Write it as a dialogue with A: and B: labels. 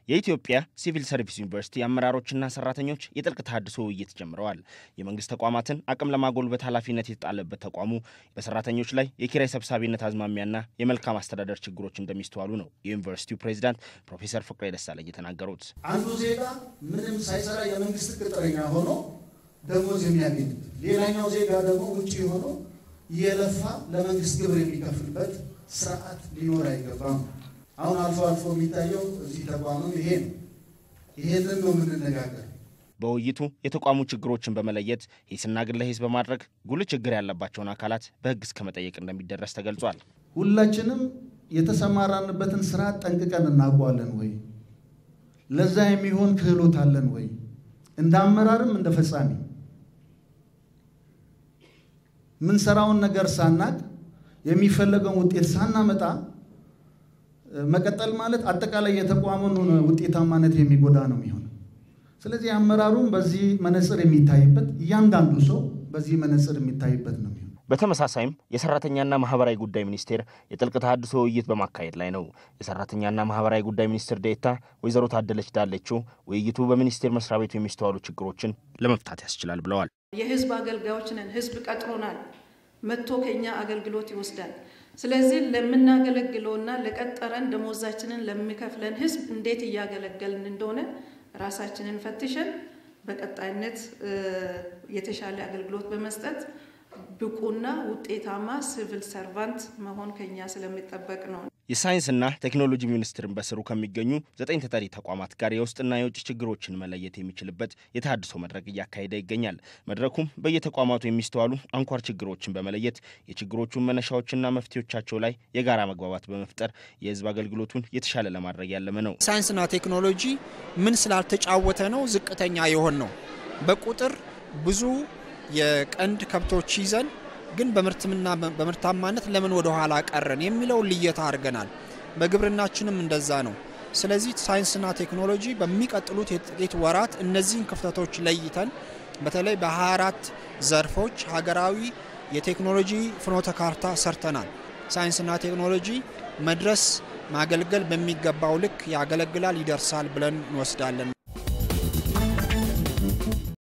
A: የኢትዮጵያ ሲቪል ሰርቪስ ዩኒቨርሲቲ አመራሮችና ሰራተኞች የጥልቅ ተሐድሶ ውይይት ጀምረዋል። የመንግስት ተቋማትን አቅም ለማጎልበት ኃላፊነት የተጣለበት ተቋሙ በሰራተኞች ላይ የኪራይ ሰብሳቢነት አዝማሚያና የመልካም አስተዳደር ችግሮች እንደሚስተዋሉ ነው የዩኒቨርሲቲው ፕሬዝዳንት ፕሮፌሰር ፍቅሬ ደሳለኝ የተናገሩት።
B: አንዱ ዜጋ ምንም ሳይሰራ የመንግስት ቅጥረኛ ሆኖ ደሞዝ የሚያገኝ፣ ሌላኛው ዜጋ ደግሞ ውጪ ሆኖ የለፋ ለመንግስት ግብር የሚከፍልበት ስርዓት ሊኖር አይገባም። አሁን አልፎ የሚታየው እዚህ ተቋምም ይሄንን ነው የምንነጋገር።
A: በውይይቱ የተቋሙ ችግሮችን በመለየት ሂስና ግለ ሂስ በማድረግ ጉልህ ችግር ያለባቸውን አካላት በህግ እስከ መጠየቅ እንደሚደረስ ተገልጿል።
B: ሁላችንም የተሰማራንበትን ስራ ጠንቅቀን እናውቀዋለን ወይ? ለዛ የሚሆን ክህሎት አለን ወይ? እንደ አመራርም እንደ ፈጻሚ ምን ሰራውን ነገር ሳናቅ የሚፈለገውን ውጤት ሳናመጣ መቀጠል ማለት አጠቃላይ የተቋሙን ውጤታማነት የሚጎዳ ነው የሚሆነው። ስለዚህ አመራሩን በዚህ መነጽር የሚታይበት፣ እያንዳንዱ ሰው በዚህ መነጽር የሚታይበት ነው የሚሆነው።
A: በተመሳሳይም የሰራተኛና ማህበራዊ ጉዳይ ሚኒስቴር የጥልቅ ተሐድሶ ውይይት በማካሄድ ላይ ነው። የሰራተኛና ማህበራዊ ጉዳይ ሚኒስትር ዴኤታ ወይዘሮ ታደለች ዳለችው ውይይቱ በሚኒስቴር መስሪያ ቤቱ የሚስተዋሉ ችግሮችን ለመፍታት ያስችላል ብለዋል።
C: የህዝብ አገልጋዮች ነን፣ ህዝብ ቀጥሮናል፣ መጥቶ ከኛ አገልግሎት ይወስዳል። ስለዚህ ለምናገለግለውና ለቀጠረን ደሞዛችንን ለሚከፍለን ህዝብ እንዴት እያገለገልን እንደሆነ ራሳችንን ፈትሸን በቀጣይነት የተሻለ አገልግሎት በመስጠት ብቁና ውጤታማ ሲቪል ሰርቫንት መሆን ከኛ ስለሚጠበቅ ነው።
A: የሳይንስና ቴክኖሎጂ ሚኒስቴርን በስሩ ከሚገኙ 9 ተጠሪ ተቋማት ጋር የውስጥና የውጭ ችግሮችን መለየት የሚችልበት የተሐድሶ መድረክ እያካሄደ ይገኛል። መድረኩም በየተቋማቱ የሚስተዋሉ አንኳር ችግሮችን በመለየት የችግሮቹን መነሻዎችና መፍትሄዎቻቸው ላይ የጋራ መግባባት በመፍጠር የህዝብ አገልግሎቱን የተሻለ ለማድረግ ያለመ ነው።
D: ሳይንስና ቴክኖሎጂ ምን ስላልተጫወተ ነው ዝቅተኛ የሆን ነው? በቁጥር ብዙ የቀንድ ከብቶች ይዘን ግን በምርታማነት ለምን ወደ ኋላ ቀረን የሚለው ልየታ አድርገናል። በግብርናችንም እንደዛ ነው። ስለዚህ ሳይንስና ቴክኖሎጂ በሚቀጥሉት የጥቂት ወራት እነዚህን ክፍተቶች ለይተን በተለይ በ24 ዘርፎች ሀገራዊ የቴክኖሎጂ ፍኖተ ካርታ ሰርተናል። ሳይንስና ቴክኖሎጂ መድረስ ማገልገል በሚገባው ልክ ያገለግላል፣ ይደርሳል ብለን እንወስዳለን።